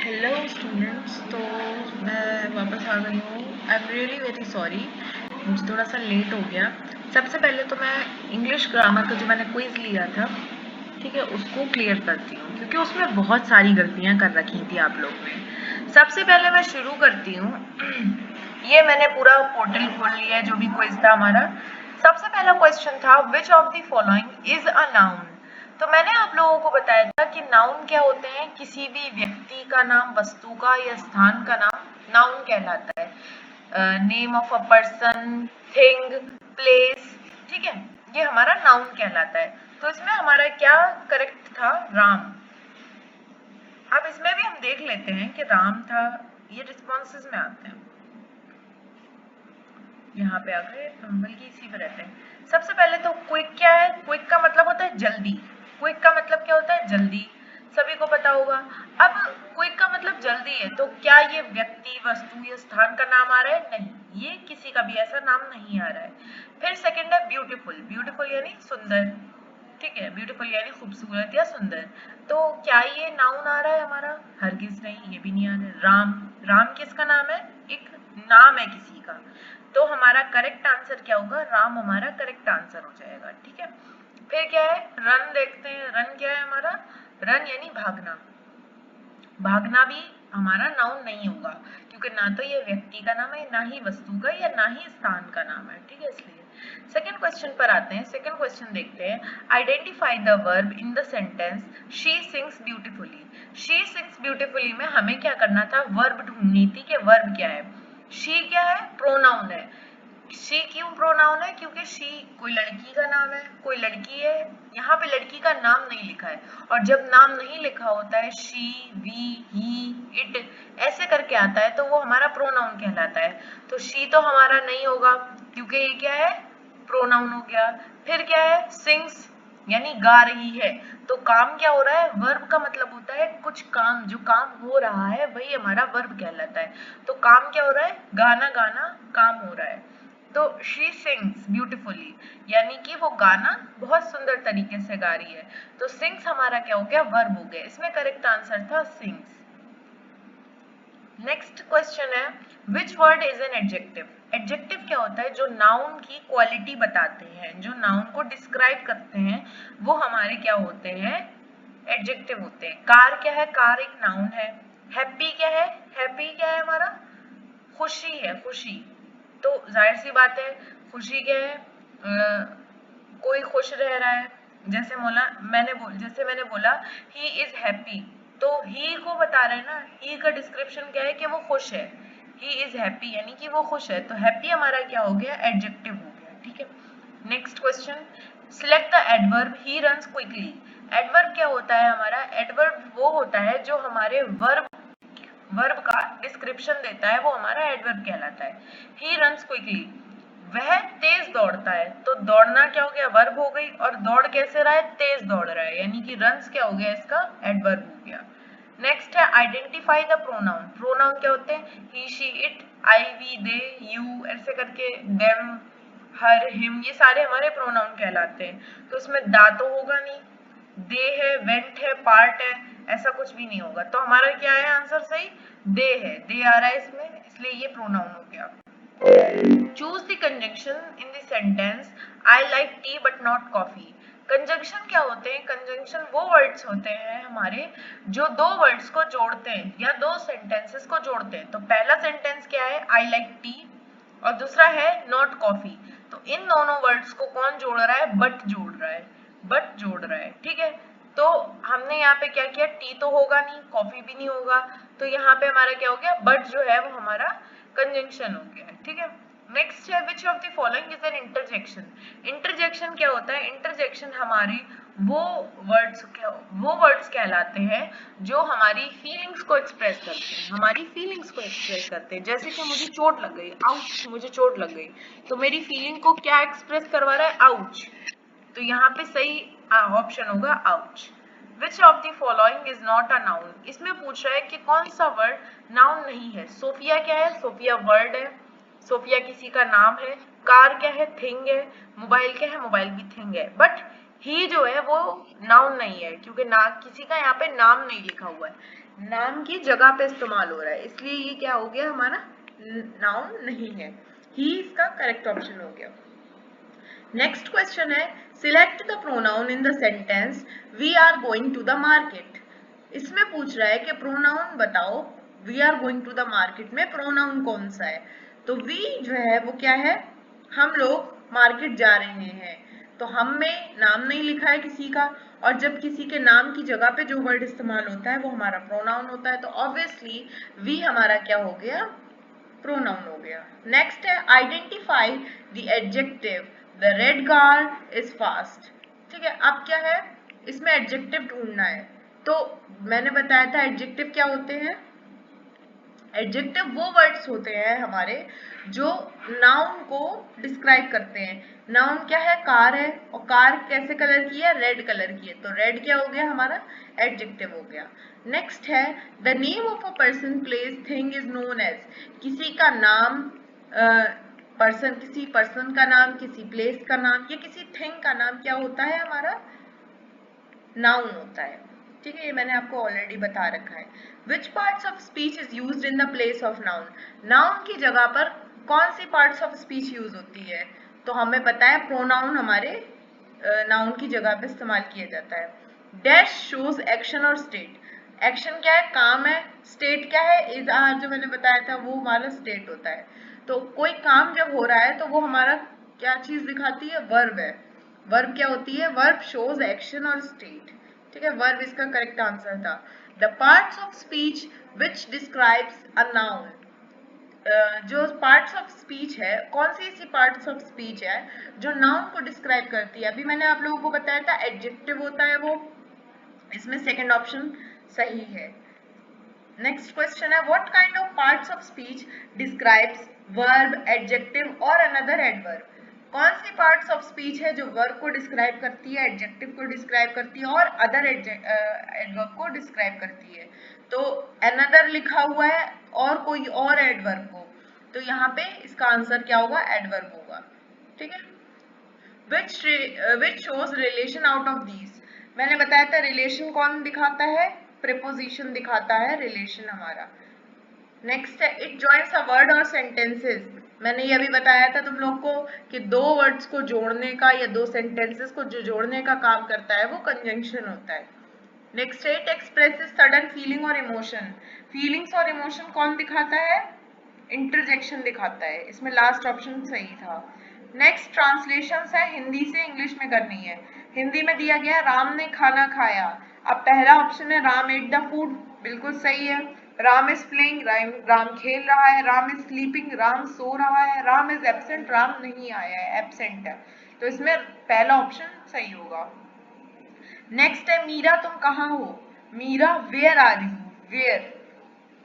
Hello students, तो मैं वापस आ गई हूँ। I am really very sorry, मुझे थोड़ा सा लेट हो गया। सबसे पहले तो मैं इंग्लिश ग्रामर का जो मैंने क्विज लिया था, ठीक है, उसको क्लियर करती हूँ क्योंकि उसमें बहुत सारी गलतियाँ कर रखी थी आप लोग ने। सबसे पहले मैं शुरू करती हूँ। ये मैंने पूरा पोर्टल खोल लिया है जो भी क्विज था हमारा। सबसे पहला क्वेश्चन था, which of the following is a noun. तो मैंने आप लोगों को बताया था कि नाउन क्या होते हैं, किसी भी व्यक्ति का नाम, वस्तु का या स्थान का नाम नाउन कहलाता है। Name of a person, thing, place, ठीक है, ये हमारा नाउन कहलाता है। तो इसमें हमारा क्या करेक्ट था, राम। अब इसमें भी हम देख लेते हैं कि राम था। ये रिस्पॉन्सेज में आते हैं, यहाँ पे आ गए, हम बल्कि इसी पे रहते हैं। सबसे पहले तो क्विक क्या है, क्विक का मतलब होता है जल्दी। क्विक का मतलब क्या होता है, जल्दी, सभी को पता होगा। अब क्विक का मतलब जल्दी है, तो क्या ये व्यक्ति, वस्तु या स्थान का नाम आ रहा है? नहीं, ये किसी का भी ऐसा नाम नहीं आ रहा है। फिर सेकंड है ब्यूटीफुल। ब्यूटीफुल यानी सुंदर, ठीक है, ब्यूटीफुल यानी खूबसूरत या सुंदर। तो क्या ये नाउन आ रहा है हमारा? हरगिज नहीं, ये भी नहीं आ रहा है। राम, राम किसका नाम है? एक नाम है किसी का। तो हमारा करेक्ट आंसर क्या होगा? राम हमारा करेक्ट आंसर हो जाएगा, ठीक है। फिर क्या है, रन देखते हैं। रन क्या है हमारा? रन यानी भागना। भागना भी हमारा नाउन नहीं होगा क्योंकि ना तो ये व्यक्ति का नाम है, ना ही वस्तु का, या ना ही स्थान का नाम है, ठीक है, इसलिए। सेकेंड क्वेश्चन पर आते हैं। सेकेंड क्वेश्चन देखते हैं, identify the verb in the sentence she sings beautifully. She sings beautifully में हमें क्या करना था, वर्ब ढूंढनी थी कि वर्ब क्या है। शी क्या है? प्रोनाउन है। शी क्यों प्रोनाउन है? क्योंकि शी कोई लड़की का नाम है, कोई लड़की है। यहाँ पे लड़की का नाम नहीं लिखा है, और जब नाम नहीं लिखा होता है, शी, वी, ही, इट ऐसे करके आता है, तो वो हमारा प्रोनाउन कहलाता है। तो शी तो हमारा नहीं होगा क्योंकि ये क्या है, प्रोनाउन हो गया। फिर क्या है, सिंग्स यानी गा रही है। तो काम क्या हो रहा है, वर्ब का मतलब होता है कुछ काम, जो काम हो रहा है वही हमारा वर्ब कहलाता है। तो काम क्या हो रहा है, गाना गाना काम हो रहा है। तो शी सिंग्स ब्यूटिफुली यानी कि वो गाना बहुत सुंदर तरीके से गा रही है। तो सिंग्स हमारा क्या हो गया, वर्ब हो गया। इसमें करेक्ट आंसर था सिंग्स। नेक्स्ट क्वेश्चन है, which word is an adjective. Adjective क्या होता है, जो नाउन की क्वालिटी बताते हैं, जो नाउन को डिस्क्राइब करते हैं, वो हमारे क्या होते हैं, एडजेक्टिव होते हैं। कार क्या है, कार एक नाउन है। हैप्पी क्या है, हैप्पी क्या है हमारा, खुशी है, खुशी। तो जाहिर सी बात है, खुशी क्या है, कोई खुश रह रहा है। जैसे जैसे मैंने बोला ही इज हैप्पी, तो ही को बता रहे हैं ना, ही का डिस्क्रिप्शन क्या है कि वो खुश है। ही इज हैप्पी यानी कि वो खुश है, तो हैप्पी हमारा क्या हो गया, एडजेक्टिव हो गया, ठीक है। Next question, select the adverb he runs quickly. Adverb क्या होता है हमारा? एडवर्ब वो होता है जो हमारे वर्ब का डिस्क्रिप्शन देता है, वो हमारा एडवर्ब कहलाता है। ही रन्स क्विकली, वह तेज दौड़ता है। तो दौड़ना क्या हो गया, वर्ब हो गई, और दौड़ कैसे रहा है, तेज दौड़ रहा है, यानी कि रन्स क्या हो गया, इसका एडवर्ब हो गया। नेक्स्ट है, आइडेंटिफाई द प्रोनाउन। प्रोनाउन क्या होते हैं, he, she, it, I, we, they, you, ऐसे करके, देम, हर, हिम, ये सारे हमारे प्रोनाउन कहलाते हैं। तो इसमें दा तो होगा नहीं, दे है, वेंट है, पार्ट है, ऐसा कुछ भी नहीं होगा। तो हमारा क्या है आंसर सही, दे है, दे आ रहा है इसमें, इसलिए ये प्रोनाउन हो गया। Choose the conjunction in the sentence I like T but not coffee. Conjunction क्या होते हैं, कंजंक्शन वो वर्ड्स होते हैं हमारे जो दो वर्ड्स को जोड़ते हैं या दो सेंटेंसेस को जोड़ते हैं। तो पहला सेंटेंस क्या है, आई लाइक टी, और दूसरा है नॉट कॉफी। तो इन दोनों वर्ड्स को कौन जोड़ रहा है, बट जोड़ रहा है, बट जोड़ रहा है, ठीक है। तो हमने यहाँ पे क्या किया, टी तो होगा नहीं, कॉफी भी नहीं होगा, तो यहाँ पे हमारा क्या हो गया, बट जो है वो हमारा कंजंक्शन हो गया, ठीक है। नेक्स्ट है, which of the following is an interjection. Interjection क्या होता है, इंटरजेक्शन हमारी वो वर्ड्स कहलाते हैं जो हमारी फीलिंग्स को एक्सप्रेस करते हैं, हमारी फीलिंग्स को एक्सप्रेस करते हैं। जैसे कि मुझे चोट लग गई, आउच, मुझे चोट लग गई, तो मेरी फीलिंग को क्या एक्सप्रेस करवा रहा है, आउच। तो यहाँ पे सही ऑप्शन होगा ouch. Which of the following is not a noun. इसमें पूछ रहा है कि कौन सा वर्ड नाउन नहीं है। सोफिया क्या है, सोफिया वर्ड है, सोफिया किसी का नाम है। कार क्या है, थिंग है। मोबाइल क्या है, मोबाइल भी थिंग है। बट ही जो है वो नाउन नहीं है क्योंकि ना किसी का यहाँ पे नाम नहीं लिखा हुआ है। नाम की जगह पे इस्तेमाल हो रहा है, इसलिए ये क्या हो गया, हमारा नाउन नहीं है। ही इसका करेक्ट ऑप्शन हो गया। नेक्स्ट क्वेश्चन है, select the pronoun in the sentence we are going to the market. इसमें पूछ रहा है कि प्रोनाउन बताओ, we are going to the market में प्रोनाउन कौन सा है। तो वी जो है वो क्या है, हम लोग मार्केट जा रहे हैं, तो हम में नाम नहीं लिखा है किसी का, और जब किसी के नाम की जगह पे जो वर्ड इस्तेमाल होता है वो हमारा प्रोनाउन होता है, तो ऑब्वियसली वी हमारा क्या हो गया, प्रोनाउन हो गया। नेक्स्ट है, identify the adjective the red car is fast. ठीक है, अब क्या है, इसमें एडजेक्टिव ढूंढना है। तो मैंने बताया था एडजेक्टिव क्या होते हैं, एडजेक्टिव वो वर्ड्स होते हैं हमारे जो नाउन को डिस्क्राइब करते हैं। नाउन क्या है, कार है, और कार कैसे कलर की है, रेड कलर की है, तो रेड क्या हो गया हमारा, एडजेक्टिव हो गया। नेक्स्ट है, the name of a person place thing is known as. किसी का नाम, पर्सन, किसी पर्सन का नाम, किसी प्लेस का नाम या किसी थिंग का नाम क्या होता है, हमारा नाउन होता है। ठीक है, ये मैंने आपको ऑलरेडी बता रखा है। Which parts of speech is used in the place of noun. Noun की जगह पर कौन सी पार्ट्स ऑफ स्पीच यूज होती है, तो हमें पता है प्रोनाउन हमारे नाउन की जगह पे इस्तेमाल किया जाता है। डैश शोज एक्शन और स्टेट। एक्शन क्या है, काम है, स्टेट क्या है, इज आर, जो मैंने बताया था वो हमारा स्टेट होता है। तो कोई काम जब हो रहा है तो वो हमारा क्या चीज दिखाती है, वर्ब है। वर्ब क्या होती है, वर्ब शोज एक्शन और स्टेट। ठीक है, वर्ब इसका करेक्ट आंसर था। The parts of speech which describes a noun. जो पार्ट्स ऑफ स्पीच है, कौन सी ऐसी पार्ट्स ऑफ स्पीच है जो नाउन को डिस्क्राइब करती है। अभी मैंने आप लोगों को बताया था एडजेक्टिव होता है वो, इसमें सेकंड ऑप्शन सही है। नेक्स्ट क्वेश्चन है, what kind of parts of speech describes verb, adjective और अनदर एडवर्ब। कौन सी पार्ट्स ऑफ स्पीच है जो वर्ब को डिस्क्राइब करती है, एडजेक्टिव को डिस्क्राइब करती है और अदर एडवर्ब को डिस्क्राइब करती है। तो अनदर लिखा हुआ है और कोई और एडवर्ब को, तो यहाँ पे इसका आंसर क्या होगा, एडवर्ब होगा। ठीक है, which shows relation out of these। मैंने बताया था रिलेशन कौन दिखाता है, प्रीपोजिशन दिखाता है रिलेशन हमारा। नेक्स्ट है, इट जॉइंस अ वर्ड और सेंटेंसेस। मैंने ये भी बताया था तुम लोग को कि दो वर्ड्स को जोड़ने का या दो सेंटेंसेस को जो जोड़ने का काम करता है वो कंजंक्शन होता है। नेक्स्ट है, इट एक्सप्रेसेस सडन फीलिंग और इमोशन। फीलिंग्स और इमोशन कौन दिखाता है, इंटरजेक्शन दिखाता है, इसमें लास्ट ऑप्शन सही था। नेक्स्ट ट्रांसलेशन है, हिंदी से इंग्लिश में करनी है। हिंदी में दिया गया राम ने खाना खाया। अब पहला ऑप्शन है राम एट द फूड, बिल्कुल सही है। राम इज प्लेइंग, राम खेल रहा है। राम इज स्लीपिंग, राम सो रहा है। राम इज एब्सेंट, राम नहीं आया है, एब्सेंट है, तो इसमें पहला ऑप्शन सही होगा। नेक्स्ट है, मीरा तुम कहाँ हो। Meera where are you, where.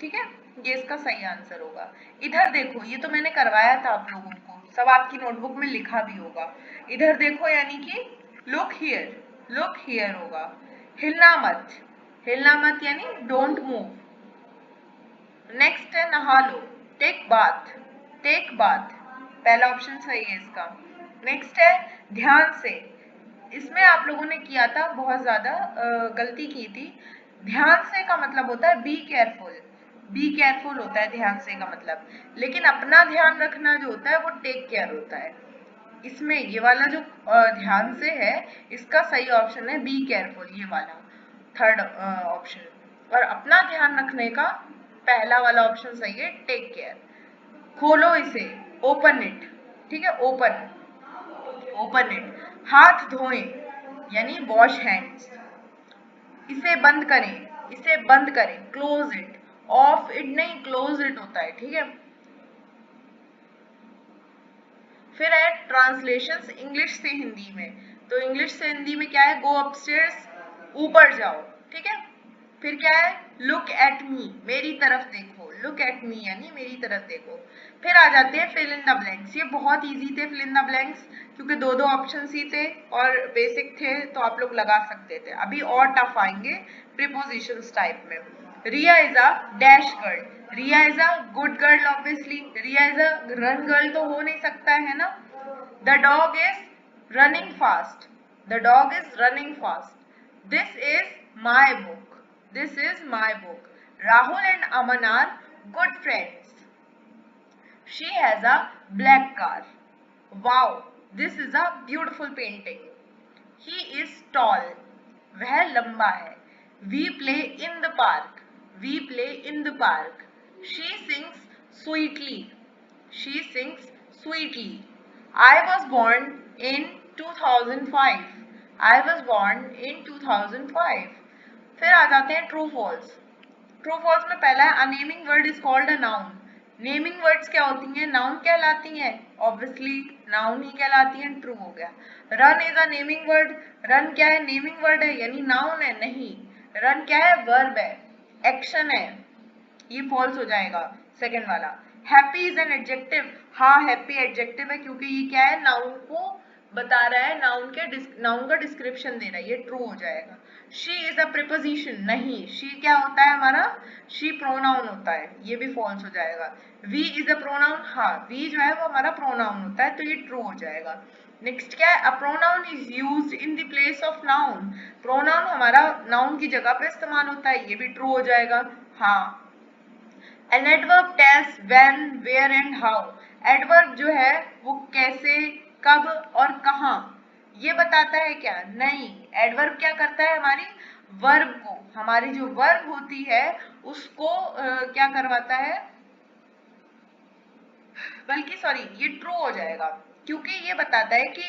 ठीक है, ये इसका सही आंसर होगा। इधर देखो, ये तो मैंने करवाया था आप लोगों को, सब आपकी नोटबुक में लिखा भी होगा। इधर देखो यानी कि लुक हियर, लुक हियर होगा। हिलना मत, हिलना मत यानी डोंट मूव। नेक्स्ट है, नहा लो, टेक बाथ, टेक बाथ, पहला ऑप्शन सही है इसका। नेक्स्ट है, ध्यान से। इसमें आप लोगों ने किया था, बहुत ज्यादा गलती की थी। ध्यान से का मतलब होता है बी केयरफुल, बी केयरफुल होता है ध्यान से का मतलब, लेकिन अपना ध्यान रखना जो होता है वो टेक केयर होता है। इसमें ये वाला जो ध्यान से है, इसका सही ऑप्शन है बी केयरफुल, ये वाला थर्ड ऑप्शन। और अपना ध्यान रखने का पहला वाला ऑप्शन सही है, टेक केयर। खोलो इसे, ओपन इट। ठीक है, ओपन, ओपन इट। हाथ धोएं यानी वॉश हैंड्स। इसे बंद करें, इसे बंद करें, क्लोज इट। ऑफ इट नहीं, क्लोज इट होता है। ठीक है, फिर है ट्रांसलेशंस इंग्लिश से हिंदी में। तो इंग्लिश से हिंदी में क्या है, गो अपस्टेयर्स, ऊपर जाओ। ठीक है, फिर क्या है, लुक एट मी, मेरी तरफ देखो, लुक एट मी यानी मेरी तरफ देखो। फिर आ जाते हैं फिल इन द ब्लैंक्स। ये बहुत इजी थे फिल इन द ब्लैंक्स, क्योंकि दो दो ऑप्शन ही थे और बेसिक थे, तो आप लोग लगा सकते थे। अभी और टफ आएंगे प्रीपोजिशंस टाइप में। Riya is a dash girl, Riya is a good girl, obviously. Riya is a run girl तो हो नहीं सकता है ना। The dog is running fast, the dog is running fast. This is my book, this is my book. Rahul and Aman are good friends. She has a black car. Wow, this is a beautiful painting. He is tall. वह लंबा है. We play in the park. We play in the park. She sings sweetly. She sings sweetly. I was born in 2005. I was born in 2005. फिर आ जाते हैं true false. True false में पहला है, अ naming word is called a noun. Naming words क्या होती हैं? Noun कहलाती हैं. ऑब्वियसली नाउन ही कहलाती हैं. ट्रू हो गया. Run is a naming word. Run क्या है? नेमिंग वर्ड है, यानी नाउन है? नहीं. रन क्या है? वर्ब है, एक्शन है. ये फॉल्स हो जाएगा सेकंड वाला. Happy is an adjective. हाँ, हैप्पी एडजेक्टिव है क्योंकि ये क्या है? नाउन को बता रहा है, नाउन का डिस्क्रिप्शन दे रहा है. ये ट्रू हो जाएगा. She is a preposition. नहीं, शी क्या होता है हमारा? शी प्रोनाउन होता है. ये भी फॉल्स हो जाएगा. We is a pronoun. हाँ, वी जो है वो हमारा प्रोनाउन होता है, तो ये ट्रू हो जाएगा. नेक्स्ट क्या है? A pronoun is used in the place of noun. Pronoun हमारा नाउन की जगह पे इस्तेमाल होता है. ये भी ट्रू हो जाएगा. हाँ. An adverb tells when, where and how. Adverb जो है वो कैसे, कब और कहाँ ये बताता है क्या? नहीं. Adverb क्या करता है? हमारी वर्ब को, हमारी जो वर्ब होती है उसको क्या करवाता है? बल्कि सॉरी, ये ट्रू हो जाएगा क्योंकि ये बताता है कि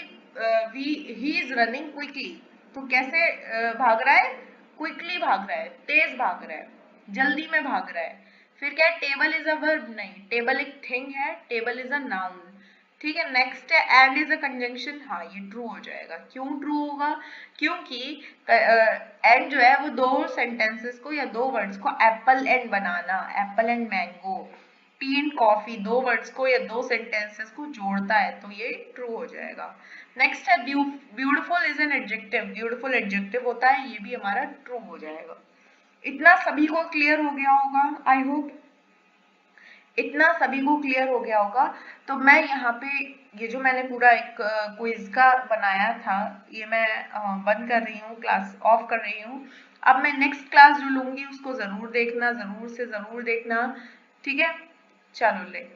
ही इज रनिंग क्विकली. तो कैसे भाग रहा है? क्विकली भाग रहा है, तेज भाग रहा है, जल्दी में भाग रहा है. फिर क्या है? Table is a verb. नहीं, टेबल एक थिंग है, टेबल इज अ नाउन. ठीक है. नेक्स्ट है एंड इज अ कंजंक्शन. हाँ, ये ट्रू हो जाएगा. क्यों ट्रू होगा? क्योंकि एंड जो है वो दो सेंटेंसेस को या दो वर्ड्स को, Apple and banana, Apple and mango, T and coffee, दो वर्ड्स को या दो सेंटेंसेस को जोड़ता है, तो ये ट्रू हो जाएगा. नेक्स्ट है beautiful is an adjective. Beautiful adjective होता है, ये भी हमारा ट्रू हो जाएगा. इतना सभी को क्लियर हो गया होगा, आई होप इतना सभी को क्लियर हो गया होगा. तो मैं यहाँ पे ये जो मैंने पूरा एक क्विज का बनाया था, ये मैं बंद कर रही हूँ, क्लास ऑफ कर रही हूँ. अब मैं नेक्स्ट क्लास जो लूंगी उसको जरूर देखना, जरूर से जरूर देखना. ठीक है, चलो ले.